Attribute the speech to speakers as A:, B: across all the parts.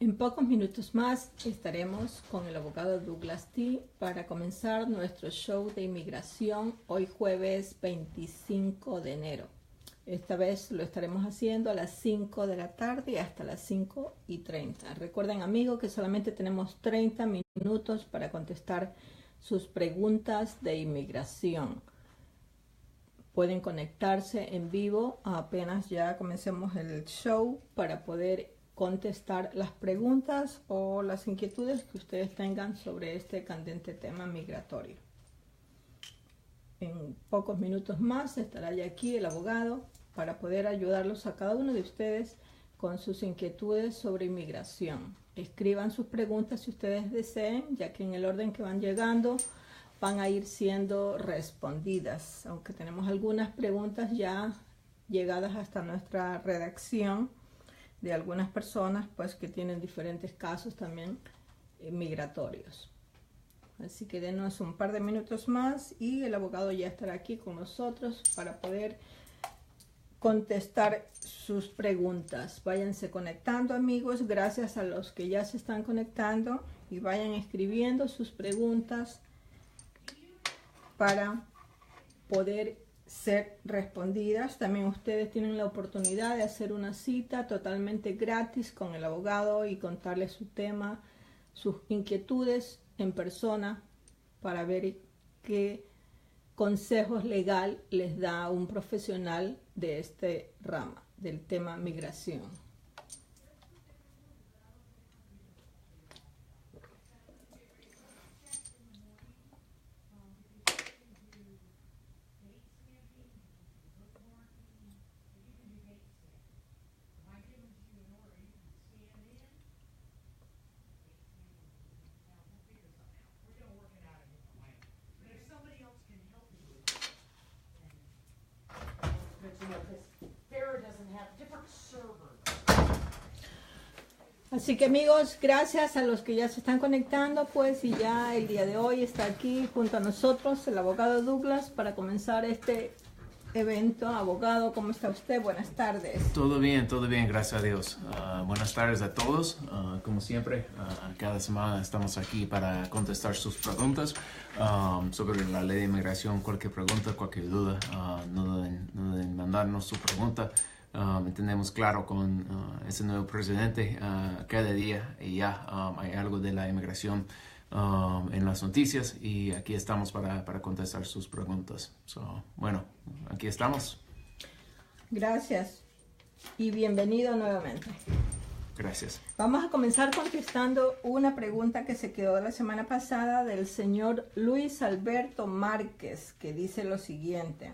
A: En pocos minutos más estaremos con el abogado Douglas T. para comenzar nuestro show de inmigración hoy jueves 25 de enero. Esta vez lo estaremos haciendo a las 5 de la tarde y hasta las 5:30. Recuerden, amigos, que solamente tenemos 30 minutos para contestar sus preguntas de inmigración. Pueden conectarse en vivo apenas ya comencemos el show para poder contestar las preguntas o las inquietudes que ustedes tengan sobre este candente tema migratorio. En pocos minutos más estará ya aquí el abogado para poder ayudarlos a cada uno de ustedes con sus inquietudes sobre inmigración. Escriban sus preguntas si ustedes deseen, ya que en el orden que van llegando van a ir siendo respondidas, aunque tenemos algunas preguntas ya llegadas hasta nuestra redacción de algunas personas pues que tienen diferentes casos también migratorios. Así que denos un par de minutos más y el abogado ya estará aquí con nosotros para poder contestar sus preguntas. Váyanse conectando, amigos, gracias a los que ya se están conectando, y vayan escribiendo sus preguntas para poder ser respondidas. También ustedes tienen la oportunidad de hacer una cita totalmente gratis con el abogado y contarle su tema, sus inquietudes en persona, para ver qué consejos legal les da un profesional de este rama del tema migración. Así que, amigos, gracias a los que ya se están conectando, pues, y ya el día de hoy está aquí junto a nosotros el abogado Douglas para comenzar este evento. Abogado, ¿cómo está usted? Buenas tardes.
B: Todo bien, gracias a Dios. Buenas tardes a todos. Como siempre, cada semana estamos aquí para contestar sus preguntas sobre la ley de inmigración. Cualquier pregunta, cualquier duda, no duden mandarnos su pregunta. Entendemos claro con ese nuevo presidente cada día y ya hay algo de la inmigración en las noticias, y aquí estamos para contestar sus preguntas. Bueno, aquí estamos.
A: Gracias y bienvenido nuevamente.
B: Gracias.
A: Vamos a comenzar contestando una pregunta que se quedó la semana pasada del señor Luis Alberto Márquez, que dice lo siguiente: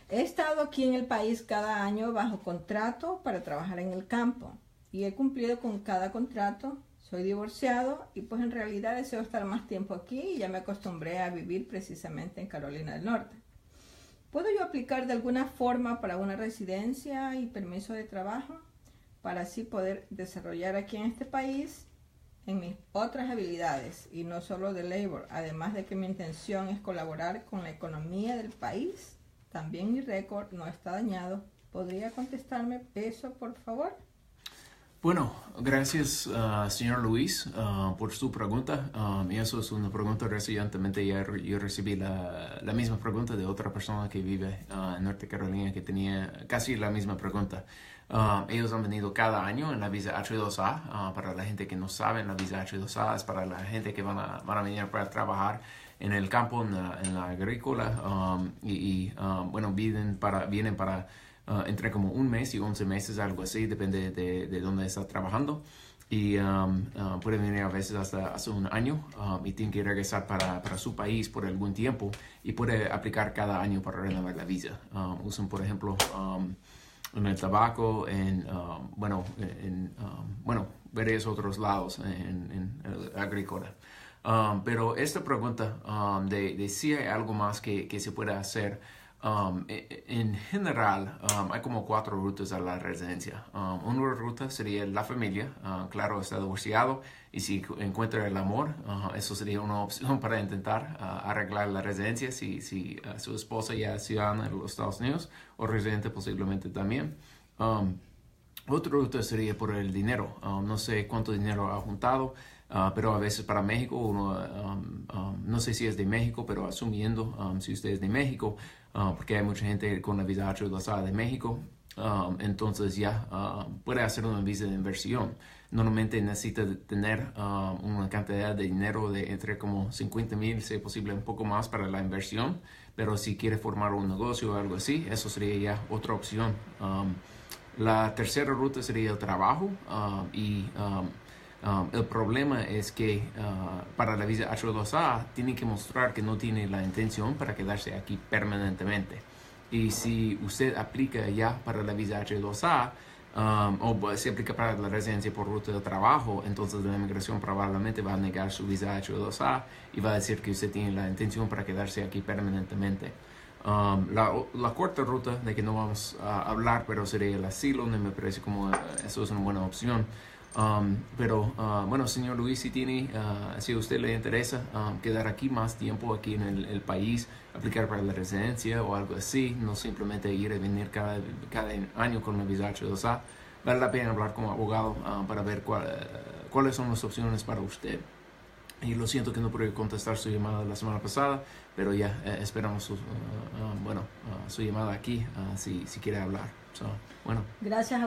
A: he estado aquí en el país cada año bajo contrato para trabajar en el campo y he cumplido con cada contrato. Soy divorciado y pues en realidad deseo estar más tiempo aquí y ya me acostumbré a vivir precisamente en Carolina del Norte. ¿Puedo yo aplicar de alguna forma para una residencia y permiso de trabajo para así poder desarrollar aquí en este país en mis otras habilidades y no solo de labor? Además de que mi intención es colaborar con la economía del país. También mi récord no está dañado. ¿Podría contestarme eso, por favor?
B: Bueno, gracias, señor Luis, por su pregunta. Y eso es una pregunta recientemente. Yo recibí la misma pregunta de otra persona que vive en Norte Carolina que tenía casi la misma pregunta. Ellos han venido cada año en la visa H2A. Para la gente que no sabe, la visa H2A es para la gente que van a venir para trabajar en el campo, en la agrícola, bueno, vienen para entre como un mes y 11 meses, algo así, depende de dónde está trabajando. Y pueden venir a veces hasta hace un año y tienen que regresar para su país por algún tiempo y puede aplicar cada año para renovar la visa. Usan, por ejemplo, en el tabaco, varios otros lados en agrícola. Pero esta pregunta de si hay algo más que se puede hacer, en general hay como 4 rutas a la residencia. Una ruta sería la familia, claro, está divorciado y si encuentra el amor, eso sería una opción para intentar arreglar la residencia si su esposa ya es ciudadana de los Estados Unidos o residente posiblemente también. Otra ruta sería por el dinero. No sé cuánto dinero ha juntado, pero a veces para México, uno, no sé si es de México, pero asumiendo si usted es de México, porque hay mucha gente con la visa H2A de México, entonces ya puede hacer una visa de inversión. Normalmente necesita tener una cantidad de dinero de entre como 50,000, si es posible un poco más para la inversión, pero si quiere formar un negocio o algo así, eso sería ya otra opción. La tercera ruta sería el trabajo el problema es que para la visa H2A tiene que mostrar que no tiene la intención para quedarse aquí permanentemente. Y si usted aplica ya para la visa H2A o se aplica para la residencia por ruta de trabajo, entonces la inmigración probablemente va a negar su visa H2A y va a decir que usted tiene la intención para quedarse aquí permanentemente. La cuarta ruta de que no vamos a hablar, pero sería el asilo, me parece como eso es una buena opción. Bueno, señor Luis, si a usted le interesa quedar aquí más tiempo aquí en el país, aplicar para la residencia o algo así, no simplemente ir y venir cada año con la visa H2A, vale la pena hablar con un abogado para ver cuáles son las opciones para usted. Y lo siento que no pude contestar su llamada la semana pasada, pero ya esperamos su llamada aquí si quiere hablar. Bueno.
A: Gracias,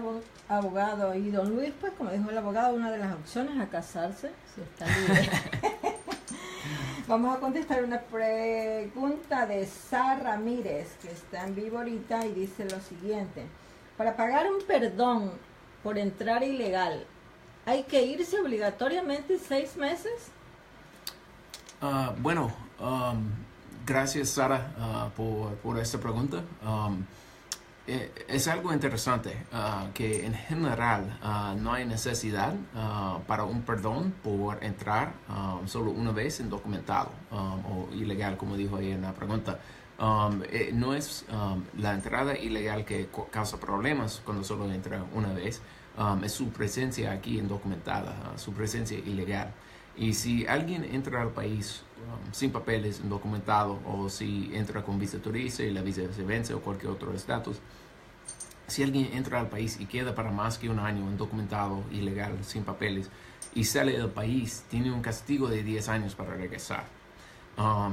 A: abogado. Y don Luis, pues como dijo el abogado, una de las opciones es a casarse, si está libre. Vamos a contestar una pregunta de Sara Ramírez, que está en vivo ahorita y dice lo siguiente. Para pagar un perdón por entrar ilegal, ¿hay que irse obligatoriamente 6 meses?
B: Gracias Sara por esta pregunta. Es algo interesante que en general no hay necesidad para un perdón por entrar solo una vez indocumentado o ilegal, como dijo ahí en la pregunta. No es la entrada ilegal que causa problemas cuando solo entra una vez, es su presencia aquí indocumentada, su presencia ilegal. Y si alguien entra al país sin papeles, indocumentado, o si entra con visa turista y la visa se vence o cualquier otro estatus, si alguien entra al país y queda para más que un año indocumentado, ilegal, sin papeles, y sale del país, tiene un castigo de 10 años para regresar.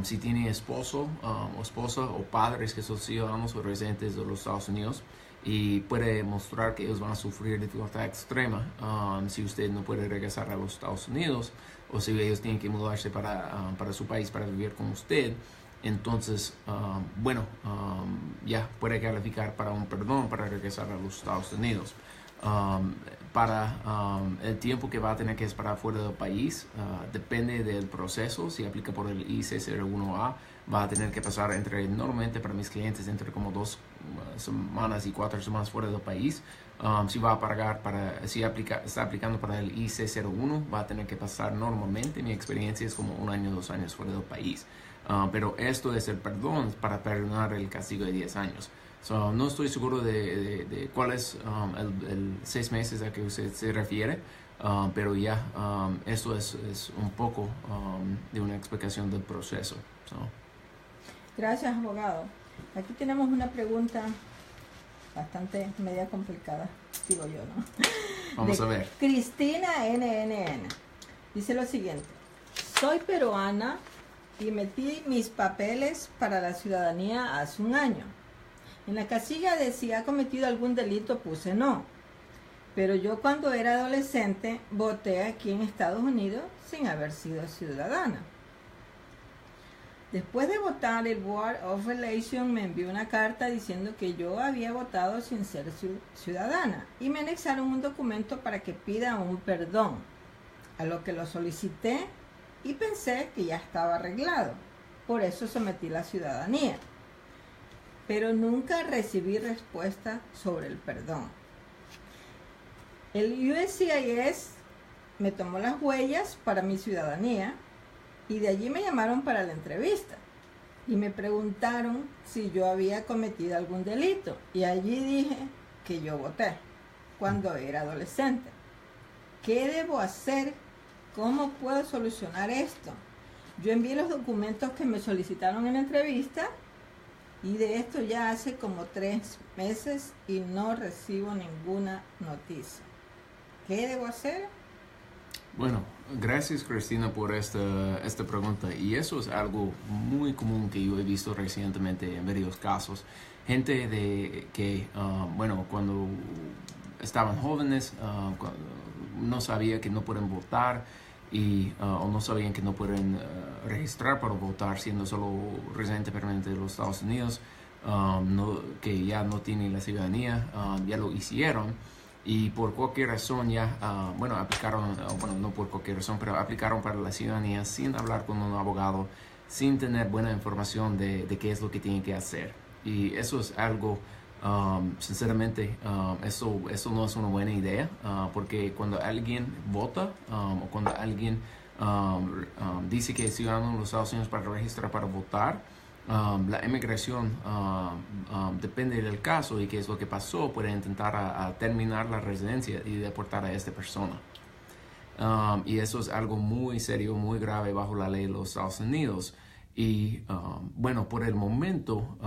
B: Si tiene esposo o esposa o padres que son ciudadanos o residentes de los Estados Unidos, y puede mostrar que ellos van a sufrir dificultad extrema si usted no puede regresar a los Estados Unidos o si ellos tienen que mudarse para su país para vivir con usted, entonces ya puede calificar para un perdón para regresar a los Estados Unidos. Para el tiempo que va a tener que esperar fuera del país depende del proceso. Si aplica por el IC01A, va a tener que pasar normalmente para mis clientes entre como 2 semanas y 4 semanas fuera del país. Si va a pagar está aplicando para el IC01, va a tener que pasar normalmente, mi experiencia es como 1 año, 2 años fuera del país. Pero esto es el perdón para perdonar el castigo de 10 años. No estoy seguro de cuál es el 6 meses a que usted se refiere, pero ya esto es un poco de una explicación del proceso.
A: Gracias, abogado. Aquí tenemos una pregunta bastante media complicada, digo yo, ¿no?
B: Vamos a ver.
A: Cristina NNN dice lo siguiente. Soy peruana y metí mis papeles para la ciudadanía hace 1 año. En la casilla de si ha cometido algún delito puse no. Pero yo cuando era adolescente voté aquí en Estados Unidos sin haber sido ciudadana. Después de votar, el Board of Election me envió una carta diciendo que yo había votado sin ser ciudadana y me anexaron un documento para que pida un perdón, a lo que lo solicité y pensé que ya estaba arreglado. Por eso sometí la ciudadanía. Pero nunca recibí respuesta sobre el perdón. El USCIS me tomó las huellas para mi ciudadanía y de allí me llamaron para la entrevista y me preguntaron si yo había cometido algún delito y allí dije que yo voté cuando era adolescente. ¿Qué debo hacer? ¿Cómo puedo solucionar esto? Yo envié los documentos que me solicitaron en la entrevista Y de esto ya hace como 3 meses y no recibo ninguna noticia. ¿Qué debo hacer?
B: Bueno, gracias Cristina por esta pregunta. Y eso es algo muy común que yo he visto recientemente en varios casos. Gente que, bueno, cuando estaban jóvenes, no sabía que no pueden votar o no sabían que no pueden registrar para votar siendo solo residente permanente de los Estados Unidos, que ya no tienen la ciudadanía, ya lo hicieron. Y por cualquier razón ya, bueno, aplicaron, bueno, no por cualquier razón, pero aplicaron para la ciudadanía sin hablar con un abogado, sin tener buena información de qué es lo que tienen que hacer. Y eso es algo, sinceramente, eso no es una buena idea, porque cuando alguien vota o cuando alguien dice que es ciudadano de los Estados Unidos para registrar para votar, la inmigración depende del caso y qué es lo que pasó, puede intentar a terminar la residencia y deportar a esta persona. Y eso es algo muy serio, muy grave bajo la ley de los Estados Unidos. Y bueno, por el momento,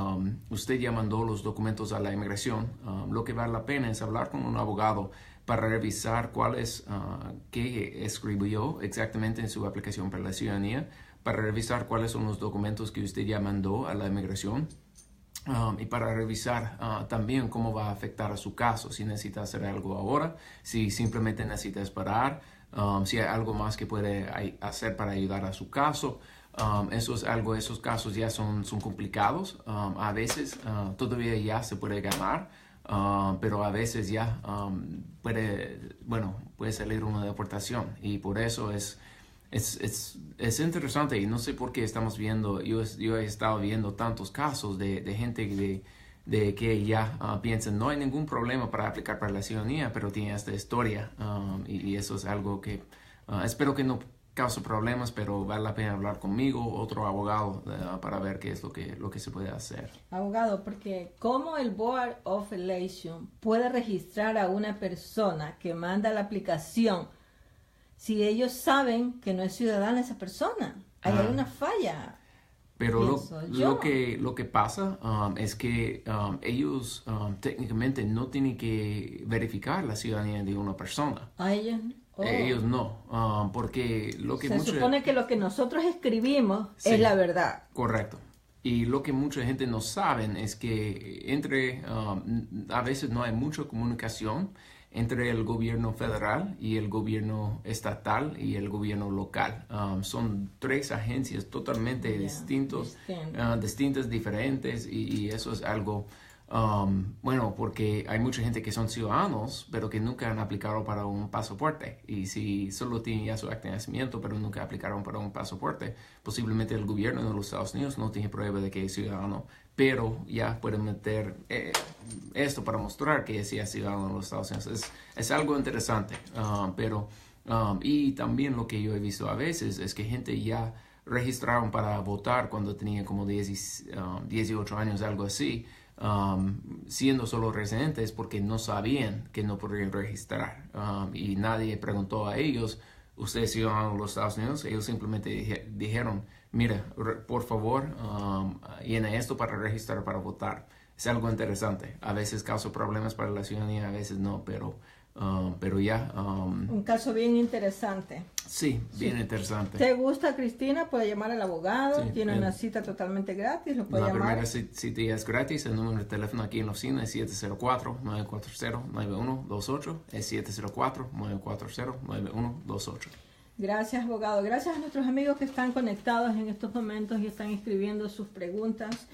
B: usted ya mandó los documentos a la inmigración. Lo que vale la pena es hablar con un abogado para revisar qué escribió exactamente en su aplicación para la ciudadanía, para revisar cuáles son los documentos que usted ya mandó a la inmigración y para revisar también cómo va a afectar a su caso, si necesita hacer algo ahora, si simplemente necesita esperar, si hay algo más que puede hacer para ayudar a su caso. Esos casos ya son complicados. A veces todavía ya se puede ganar, pero a veces ya puede salir una deportación y por eso es interesante y no sé por qué estamos viendo, yo he estado viendo tantos casos de gente que ya piensan no hay ningún problema para aplicar para la ciudadanía, pero tiene esta historia y eso es algo que espero que no cause problemas, pero vale la pena hablar conmigo, otro abogado, para ver qué es lo que se puede hacer.
A: Abogado, porque ¿cómo el Board of Election puede registrar a una persona que manda la aplicación si ellos saben que no es ciudadana esa persona? Ahí hay una falla.
B: Pero lo que pasa es que ellos técnicamente no tienen que verificar la ciudadanía de una persona. Ellos no, porque lo que
A: se supone que lo que nosotros escribimos es la verdad.
B: Correcto. Y lo que mucha gente no sabe es que a veces no hay mucha comunicación entre el gobierno federal y el gobierno estatal y el gobierno local. Son 3 agencias totalmente distintas, diferentes, y eso es algo, bueno, porque hay mucha gente que son ciudadanos, pero que nunca han aplicado para un pasaporte. Y si solo tienen ya su acta de nacimiento, pero nunca aplicaron para un pasaporte, posiblemente el gobierno de los Estados Unidos no tiene prueba de que es ciudadano, pero ya pueden meter esto para mostrar que sí es ciudadano de los Estados Unidos. Es algo interesante, y también lo que yo he visto a veces es que gente ya registraron para votar cuando tenían como 18 años, algo así, siendo solo residentes porque no sabían que no podrían registrar, y nadie preguntó a ellos, ¿usted es ciudadano de los Estados Unidos? Ellos simplemente dijeron, mira, por favor, llena esto para registrar para votar. Es algo interesante. A veces causa problemas para la ciudadanía, a veces no, pero ya...
A: un caso bien interesante.
B: Sí, bien interesante.
A: ¿Te gusta, Cristina? Puede llamar al abogado. Sí, tiene una cita totalmente gratis. Lo puede llamar.
B: La primera cita es gratis. El número de teléfono aquí en la oficina es 704-940-9128. Es 704-940-9128.
A: Gracias, abogado. Gracias a nuestros amigos que están conectados en estos momentos y están escribiendo sus preguntas.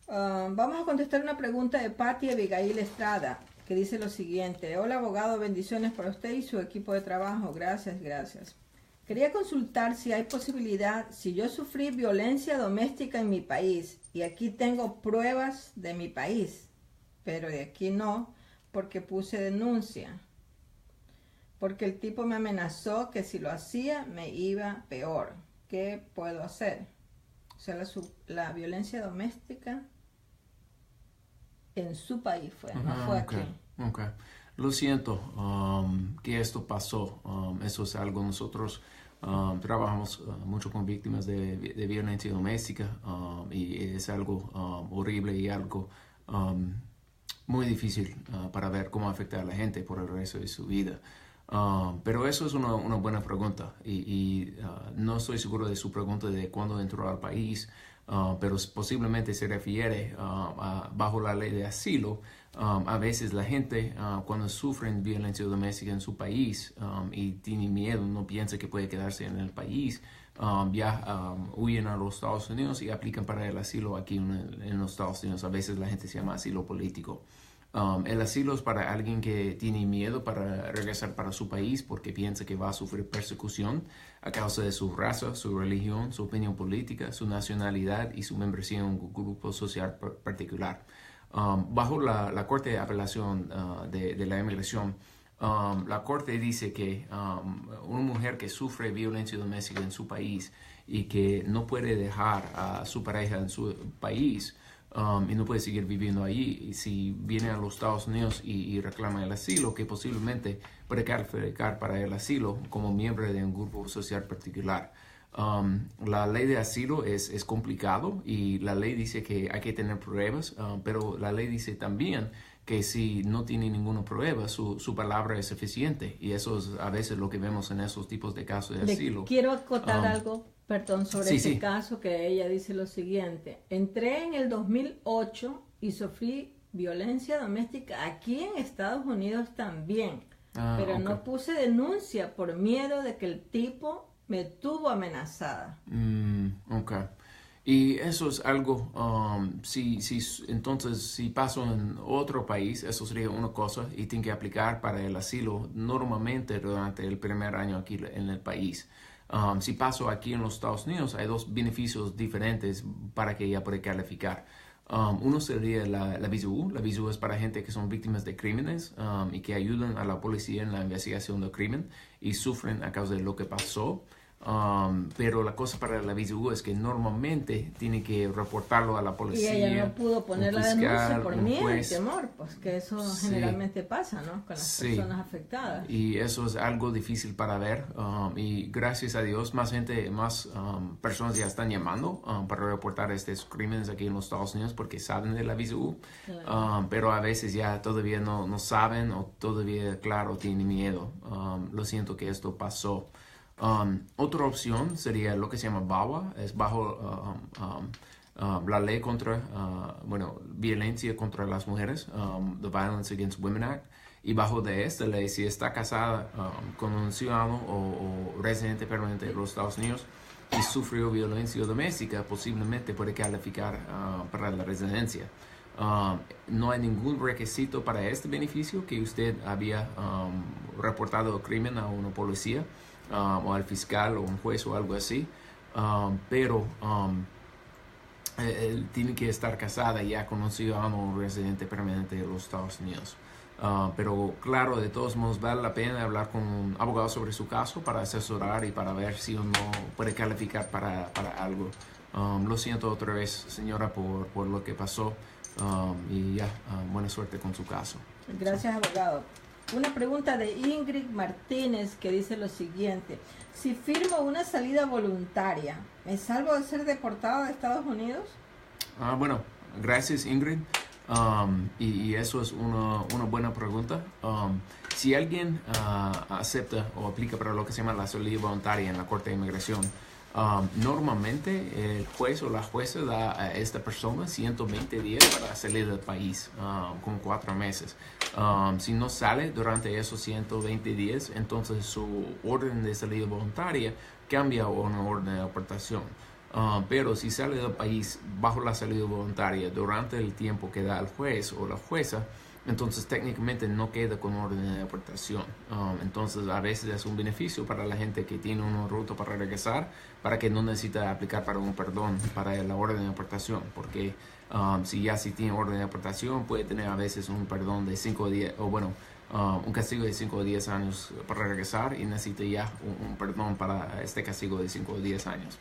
A: Vamos a contestar una pregunta de Patti Abigail Estrada, que dice lo siguiente. Hola, abogado, bendiciones para usted y su equipo de trabajo. Gracias, gracias. Quería consultar si hay posibilidad, si yo sufrí violencia doméstica en mi país y aquí tengo pruebas de mi país, pero de aquí no, porque puse denuncia. Porque el tipo me amenazó que si lo hacía me iba peor. ¿Qué puedo hacer? O sea, la violencia doméstica en su país fue, no fue aquí.
B: Okay. Lo siento que esto pasó. Eso es algo nosotros Trabajamos mucho con víctimas de violencia doméstica y es algo horrible y algo muy difícil para ver cómo afecta a la gente por el resto de su vida. Pero eso es una buena pregunta y no estoy seguro de su pregunta de cuándo entró al país, pero posiblemente se refiere bajo la ley de asilo. A veces la gente cuando sufren violencia doméstica en su país y tienen miedo, no piensa que puede quedarse en el país, huyen a los Estados Unidos y aplican para el asilo aquí en los Estados Unidos. A veces la gente se llama asilo político. El asilo es para alguien que tiene miedo para regresar para su país porque piensa que va a sufrir persecución a causa de su raza, su religión, su opinión política, su nacionalidad y su membresía en un grupo social particular. Bajo la Corte de Apelación de la Inmigración, la Corte dice que una mujer que sufre violencia doméstica en su país y que no puede dejar a su pareja en su país y no puede seguir viviendo allí, y si viene a los Estados Unidos y reclama el asilo, que posiblemente puede calificar para el asilo como miembro de un grupo social particular. La ley de asilo es complicado y la ley dice que hay que tener pruebas, pero la ley dice también que si no tiene ninguna prueba, su palabra es suficiente, y eso es a veces lo que vemos en esos tipos de casos de asilo.
A: Quiero acotar algo, perdón, sobre
B: sí.
A: caso, que ella dice lo siguiente: entré en el 2008 y sufrí violencia doméstica aquí en Estados Unidos también, pero
B: okay.
A: no puse denuncia por miedo de que el tipo me tuvo amenazada.
B: Okay. Y eso es algo, entonces si paso en otro país, eso sería una cosa y tiene que aplicar para el asilo normalmente durante el primer año aquí en el país. Si paso aquí en los Estados Unidos, hay dos beneficios diferentes para que ella pueda calificar. Uno sería la visa U. La visa U es para gente que son víctimas de crímenes y que ayudan a la policía en la investigación del crimen y sufren a causa de lo que pasó. Pero la cosa para la visa U es que normalmente tiene que reportarlo a la policía.
A: Y ella no pudo poner la denuncia por miedo y temor, pues que eso generalmente pasa, ¿no? Con las personas afectadas.
B: Y eso es algo difícil para ver. Y gracias a Dios, más personas ya están llamando para reportar estos crímenes aquí en los Estados Unidos porque saben de la visa U. Claro. Pero a veces ya todavía no saben o todavía, claro, tienen miedo. Lo siento que esto pasó. Otra opción sería lo que se llama VAWA, es bajo la ley contra violencia contra las mujeres, the Violence Against Women Act, y bajo de esta ley, si está casada con un ciudadano o residente permanente de los Estados Unidos y sufrió violencia doméstica, posiblemente puede calificar para la residencia. No hay ningún requisito para este beneficio que usted había reportado el crimen a una policía o al fiscal o un juez o algo así, pero él tiene que estar casada ya con un ciudadano o residente permanente de los Estados Unidos. Pero claro, de todos modos vale la pena hablar con un abogado sobre su caso para asesorar y para ver si uno puede calificar para algo. Lo siento otra vez, señora, por lo que pasó, y buena suerte con su caso.
A: Gracias, abogado. Una pregunta de Ingrid Martínez que dice lo siguiente: si firmo una salida voluntaria, ¿me salvo de ser deportado de Estados Unidos?
B: Bueno, gracias, Ingrid. Y eso es una buena pregunta. Si alguien acepta o aplica para lo que se llama la salida voluntaria en la Corte de Inmigración, normalmente el juez o la jueza da a esta persona 120 días para salir del país, con 4 meses. Si no sale durante esos 120 días, entonces su orden de salida voluntaria cambia a una orden de deportación. Pero si sale del país bajo la salida voluntaria durante el tiempo que da el juez o la jueza, entonces técnicamente no queda con orden de deportación. Entonces a veces es un beneficio para la gente que tiene una ruta para regresar, para que no necesita aplicar para un perdón para la orden de deportación, porque si tiene orden de deportación puede tener a veces un perdón de 5 días, o un castigo de 5 o 10 años para regresar, y necesita ya un perdón para este castigo de 5 o 10 años.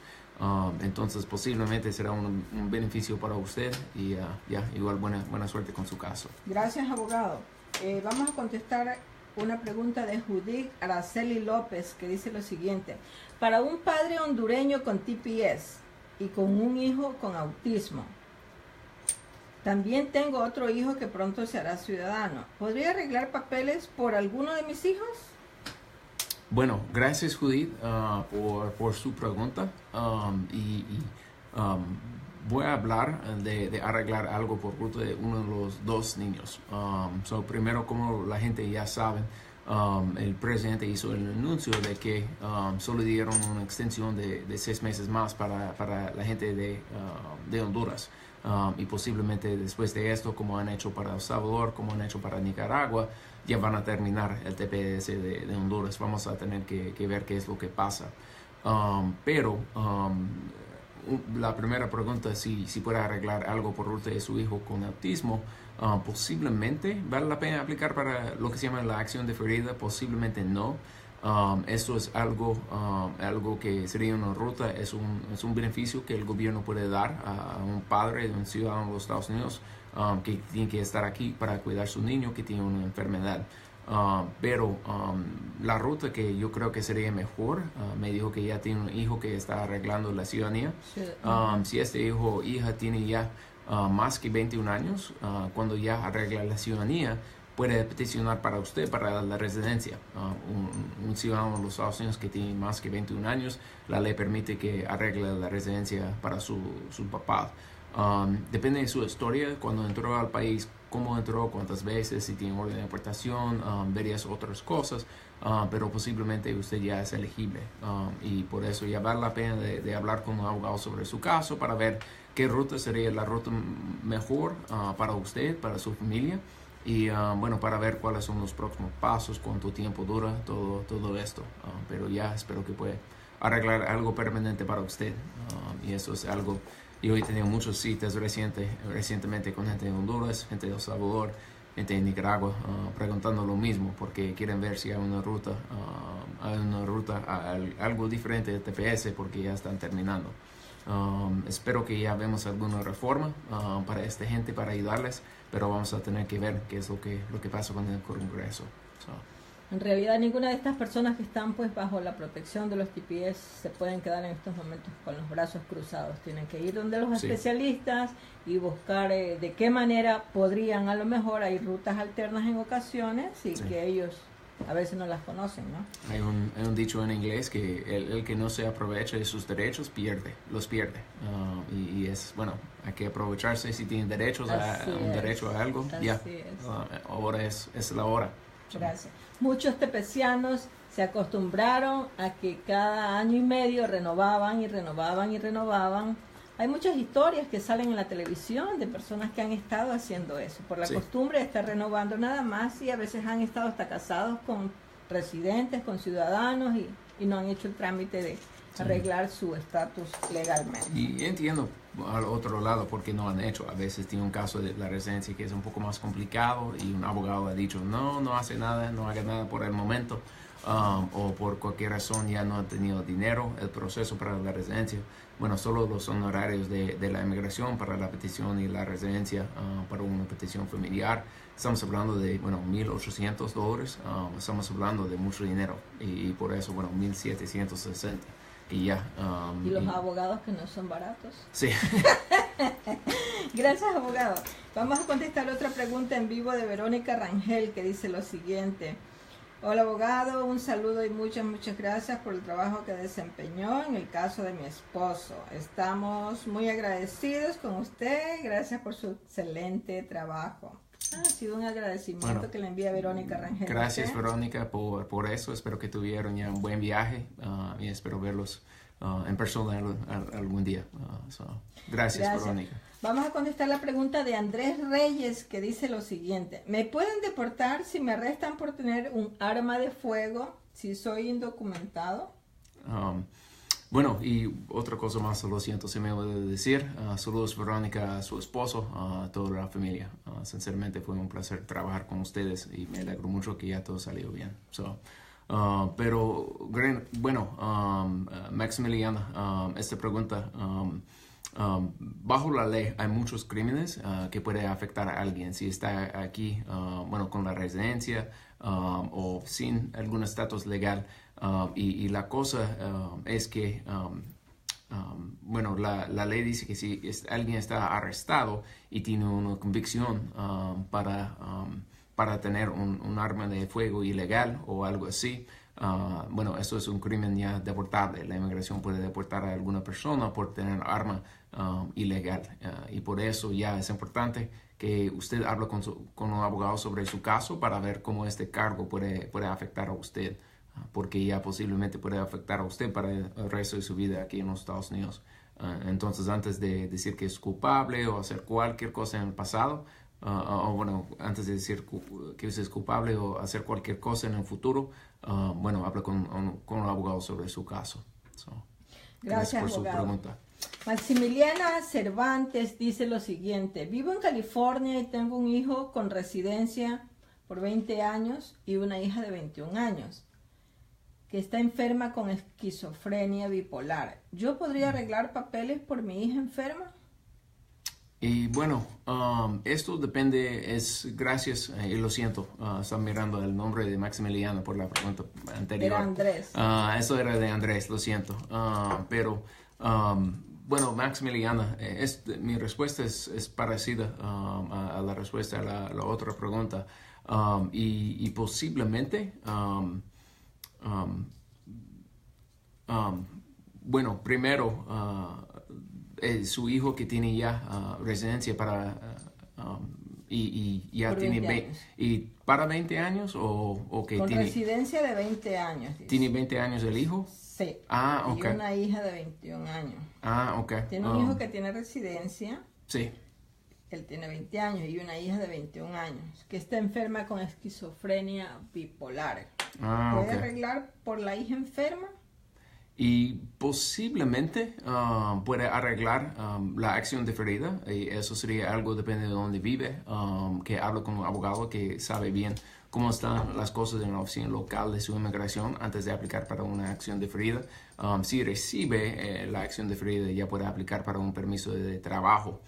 B: Entonces posiblemente será un beneficio para usted y igual buena suerte con su caso.
A: Gracias, abogado. Vamos a contestar una pregunta de Judith Araceli López que dice lo siguiente. Para un padre hondureño con TPS y con un hijo con autismo, también tengo otro hijo que pronto se hará ciudadano. ¿Podría arreglar papeles por alguno de mis hijos?
B: Bueno, gracias Judith por su pregunta. Voy a hablar de arreglar algo por culpa de uno de los dos niños. Primero, como la gente ya sabe, el presidente hizo el anuncio de que solo dieron una extensión de 6 meses más para la gente de Honduras. Y posiblemente después de esto, como han hecho para El Salvador, como han hecho para Nicaragua, ya van a terminar el TPS de Honduras. Vamos a tener que ver qué es lo que pasa. La primera pregunta es si puede arreglar algo por culpa de su hijo con autismo. Posiblemente vale la pena aplicar para lo que se llama la acción deferida, posiblemente no. Esto es algo que sería una ruta, es un beneficio que el gobierno puede dar a un padre de un ciudadano de los Estados Unidos que tiene que estar aquí para cuidar a su niño que tiene una enfermedad. La ruta que yo creo que sería mejor, me dijo que ya tiene un hijo que está arreglando la ciudadanía. Sí. Si este hijo o hija tiene ya más que 21 años, cuando ya arregla la ciudadanía, puede peticionar para usted, para la residencia. Un ciudadano de los Estados Unidos que tiene más que 21 años, la ley permite que arregle la residencia para su papá. Depende de su historia, cuando entró al país, cómo entró, cuántas veces, si tiene orden de deportación, varias otras cosas, pero posiblemente usted ya es elegible. Y por eso ya vale la pena de hablar con un abogado sobre su caso para ver qué ruta sería la ruta mejor para usted, para su familia. Y para ver cuáles son los próximos pasos, cuánto tiempo dura todo esto. Pero ya espero que pueda arreglar algo permanente para usted. Y eso es algo, yo he tenido muchas citas recientemente con gente de Honduras, gente de El Salvador, gente de Nicaragua, preguntando lo mismo, porque quieren ver si hay una ruta, algo diferente de TPS, porque ya están terminando. Espero que ya vemos alguna reforma para esta gente, para ayudarles, pero vamos a tener que ver qué es lo que pasa con el Congreso.
A: En realidad ninguna de estas personas que están pues bajo la protección de los TPS se pueden quedar en estos momentos con los brazos cruzados. Tienen que ir donde los especialistas y buscar de qué manera podrían, a lo mejor hay rutas alternas en ocasiones y que ellos a veces no las conocen, ¿no? Hay
B: un dicho en inglés que el que no se aprovecha de sus derechos los pierde. Y es, hay que aprovecharse si tienen derechos un derecho a algo. Ahora es la hora.
A: Gracias. Muchos tepecianos se acostumbraron a que cada año y medio renovaban. Hay muchas historias que salen en la televisión de personas que han estado haciendo eso, por la costumbre de estar renovando nada más, y a veces han estado hasta casados con residentes, con ciudadanos, y no han hecho el trámite de arreglar su estatus legalmente.
B: Y entiendo al otro lado porque no han hecho. A veces tiene un caso de la residencia que es un poco más complicado y un abogado ha dicho no hace nada, no haga nada por el momento, o por cualquier razón ya no ha tenido dinero el proceso para la residencia. Solo los honorarios de la inmigración para la petición y la residencia para una petición familiar, estamos hablando de $1,800, estamos hablando de mucho dinero, y por eso $1,760. Y ya.
A: Y los abogados que no son baratos.
B: Sí.
A: Gracias, abogado. Vamos a contestar otra pregunta en vivo de Verónica Rangel, que dice lo siguiente. Hola, abogado, un saludo y muchas gracias por el trabajo que desempeñó en el caso de mi esposo. Estamos muy agradecidos con usted. Gracias por su excelente trabajo. Ha sido un agradecimiento que le envía Verónica Rangel.
B: Gracias, Verónica, por eso. Espero que tuvieron ya un buen viaje y espero verlos en persona algún día. Gracias, Verónica.
A: Vamos a contestar la pregunta de Andrés Reyes, que dice lo siguiente. ¿Me pueden deportar si me arrestan por tener un arma de fuego si soy indocumentado?
B: Y otra cosa más, lo siento, se me olvidó decir. Saludos, Verónica, a su esposo, a toda la familia. Sinceramente fue un placer trabajar con ustedes y me alegro mucho que ya todo salió bien. Maximiliano, esta pregunta bajo la ley hay muchos crímenes que pueden afectar a alguien si está aquí, bueno, con la residencia o sin algún estatus legal. Y la cosa es que, bueno, la ley dice que si alguien está arrestado y tiene una convicción para tener un arma de fuego ilegal o algo así, bueno, eso es un crimen ya deportable. La inmigración puede deportar a alguna persona por tener arma ilegal. Y por eso ya es importante que usted hable con un abogado sobre su caso para ver cómo este cargo puede afectar a usted. Porque ya posiblemente puede afectar a usted para el resto de su vida aquí en los Estados Unidos. Entonces, antes de decir que es culpable o hacer cualquier cosa en el pasado, o bueno, antes de decir que usted es culpable o hacer cualquier cosa en el futuro, bueno, habla con un abogado sobre su caso.
A: Gracias
B: por
A: abogado.
B: su pregunta.
A: Maximiliana Cervantes dice lo siguiente: vivo en California y tengo un hijo con residencia por 20 años y una hija de 21 años que está enferma con esquizofrenia bipolar. ¿Yo podría arreglar papeles por mi hija enferma?
B: Y bueno, esto depende, gracias, y lo siento, estaba mirando el nombre de Maximiliano por la pregunta anterior.
A: Era Andrés.
B: Eso era de Andrés, lo siento. Pero, bueno, Maximiliano, mi respuesta es parecida a la respuesta a la otra pregunta. Y posiblemente, bueno, primero, su hijo que tiene ya residencia y ya
A: por
B: tiene
A: 20 años.
B: ¿Y para 20 años o que
A: Con
B: tiene
A: residencia de 20 años. Dice.
B: ¿Tiene 20 años el hijo?
A: Sí.
B: Ok.
A: Y una hija de 21 años.
B: Ok.
A: Tiene un hijo que tiene residencia.
B: Sí.
A: Él tiene 20 años y una hija de 21 años que está enferma con esquizofrenia bipolar. ¿Puede arreglar por la hija enferma?
B: Y posiblemente puede arreglar la acción diferida. Y eso sería algo, depende de dónde vive, que hable con un abogado que sabe bien cómo están las cosas en la oficina local de su inmigración antes de aplicar para una acción diferida. Si recibe la acción diferida, ya puede aplicar para un permiso de trabajo.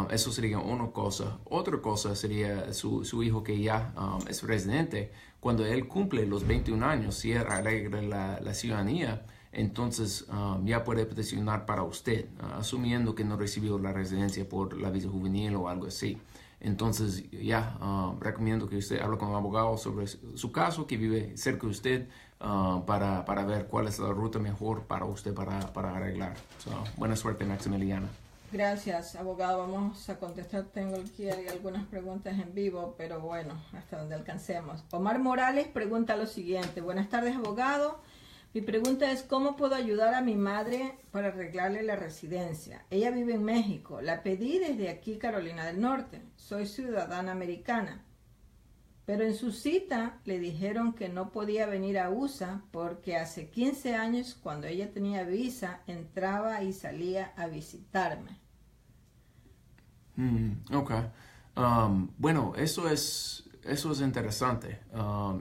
B: Eso sería una cosa. Otra cosa sería su hijo que ya es residente. Cuando él cumple los 21 años, si él arregla la ciudadanía, entonces ya puede peticionar para usted, asumiendo que no recibió la residencia por la visa juvenil o algo así. Entonces ya recomiendo que usted hable con un abogado sobre su caso, que vive cerca de usted, para ver cuál es la ruta mejor para usted para arreglar. Buena suerte, Maximiliana.
A: Gracias, abogado. Vamos a contestar. Tengo aquí algunas preguntas en vivo, pero bueno, hasta donde alcancemos. Omar Morales pregunta lo siguiente. Buenas tardes, abogado. Mi pregunta es, ¿cómo puedo ayudar a mi madre para arreglarle la residencia? Ella vive en México. La pedí desde aquí, Carolina del Norte. Soy ciudadana americana. Pero en su cita le dijeron que no podía venir a USA porque hace 15 años, cuando ella tenía visa, entraba y salía a visitarme.
B: Ok. Bueno, eso es interesante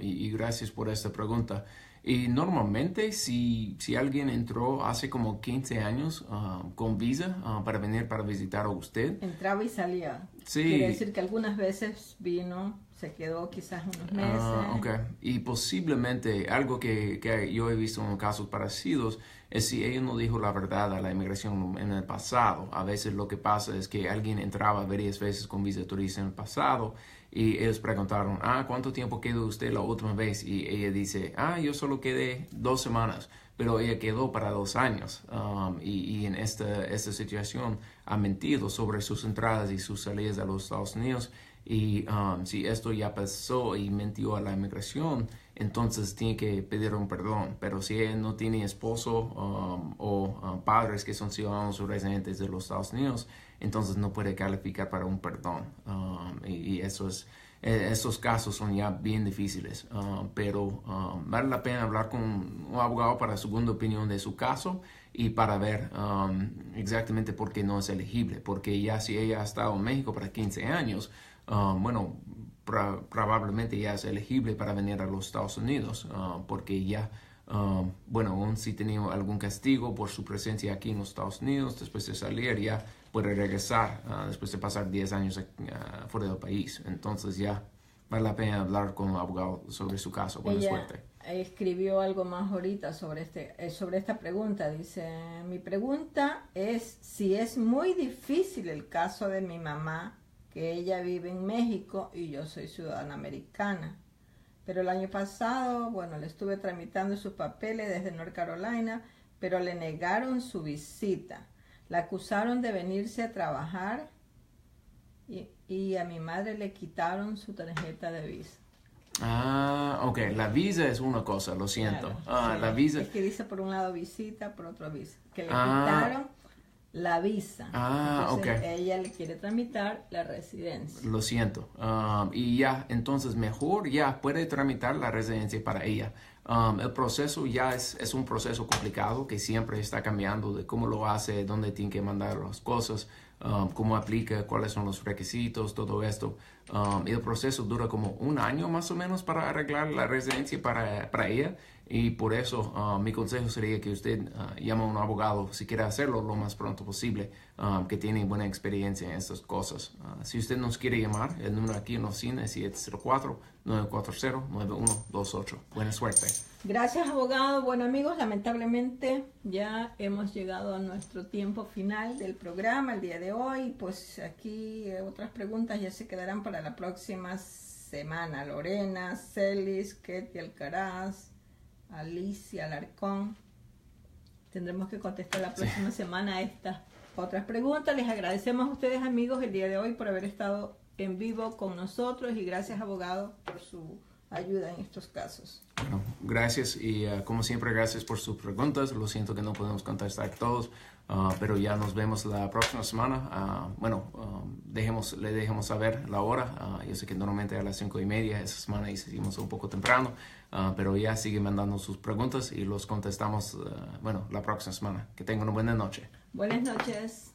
B: y gracias por esta pregunta. Y normalmente si alguien entró hace como 15 años con visa para venir para visitar a usted.
A: Entraba y salía.
B: Sí.
A: Quiere decir que algunas veces vino, se quedó quizás unos meses.
B: Okay. Y posiblemente algo que yo he visto en casos parecidos es si ella no dijo la verdad a la inmigración en el pasado. A veces lo que pasa es que alguien entraba varias veces con visa de turista en el pasado y ellos preguntaron, ¿cuánto tiempo quedó usted la última vez? Y ella dice, yo solo quedé 2 semanas, pero ella quedó para 2 años. Y en esta situación ha mentido sobre sus entradas y sus salidas a los Estados Unidos. Y si esto ya pasó y mintió a la inmigración, entonces tiene que pedir un perdón. Pero si ella no tiene esposo o padres que son ciudadanos o residentes de los Estados Unidos, entonces no puede calificar para un perdón. Y esos casos son ya bien difíciles. Pero vale la pena hablar con un abogado para segunda opinión de su caso y para ver exactamente por qué no es elegible. Porque ya si ella ha estado en México para 15 años, bueno, probablemente ya es elegible para venir a los Estados Unidos porque ya Bueno, aún si tenía algún castigo por su presencia aquí en los Estados Unidos, después de salir ya puede regresar después de pasar 10 años fuera del país. Entonces ya vale la pena hablar con un abogado sobre su caso. Buena suerte.
A: Escribió algo más ahorita sobre esta pregunta. Dice, mi pregunta es si es muy difícil el caso de mi mamá, que ella vive en México y yo soy ciudadana americana. Pero el año pasado, le estuve tramitando sus papeles desde North Carolina, pero le negaron su visita. La acusaron de venirse a trabajar y a mi madre le quitaron su tarjeta de visa.
B: Ok. La visa es una cosa, lo siento.
A: Claro, sí.
B: La visa...
A: Es que dice por un lado visita, por otro visa. Que le quitaron la visa. Entonces, ella le quiere tramitar la residencia.
B: Lo siento. Y ya, entonces mejor ya puede tramitar la residencia para ella. El proceso ya es un proceso complicado que siempre está cambiando de cómo lo hace, dónde tiene que mandar las cosas, cómo aplica, cuáles son los requisitos, todo esto. Y el proceso dura como un año más o menos para arreglar la residencia para ella. Y por eso mi consejo sería que usted llame a un abogado si quiere hacerlo lo más pronto posible, que tiene buena experiencia en estas cosas. Si usted nos quiere llamar, el número aquí en la oficina es 704-940-9128. Buena suerte.
A: Gracias, abogado. Bueno, amigos, lamentablemente ya hemos llegado a nuestro tiempo final del programa el día de hoy. Pues aquí otras preguntas ya se quedarán para la próxima semana. Lorena, Celis, Ketty Alcaraz, Alicia Alarcón. Tendremos que contestar la próxima semana a estas otras preguntas. Les agradecemos a ustedes, amigos, el día de hoy por haber estado en vivo con nosotros y gracias, abogado, por su ayuda en estos casos.
B: Bueno, gracias y como siempre, gracias por sus preguntas. Lo siento que no podemos contestar todos, pero ya nos vemos la próxima semana. Le dejemos saber la hora. Yo sé que normalmente a las 5:30, esta semana hicimos un poco temprano, pero ya sigue mandando sus preguntas y los contestamos la próxima semana. Que tengan una buena noche.
A: Buenas noches.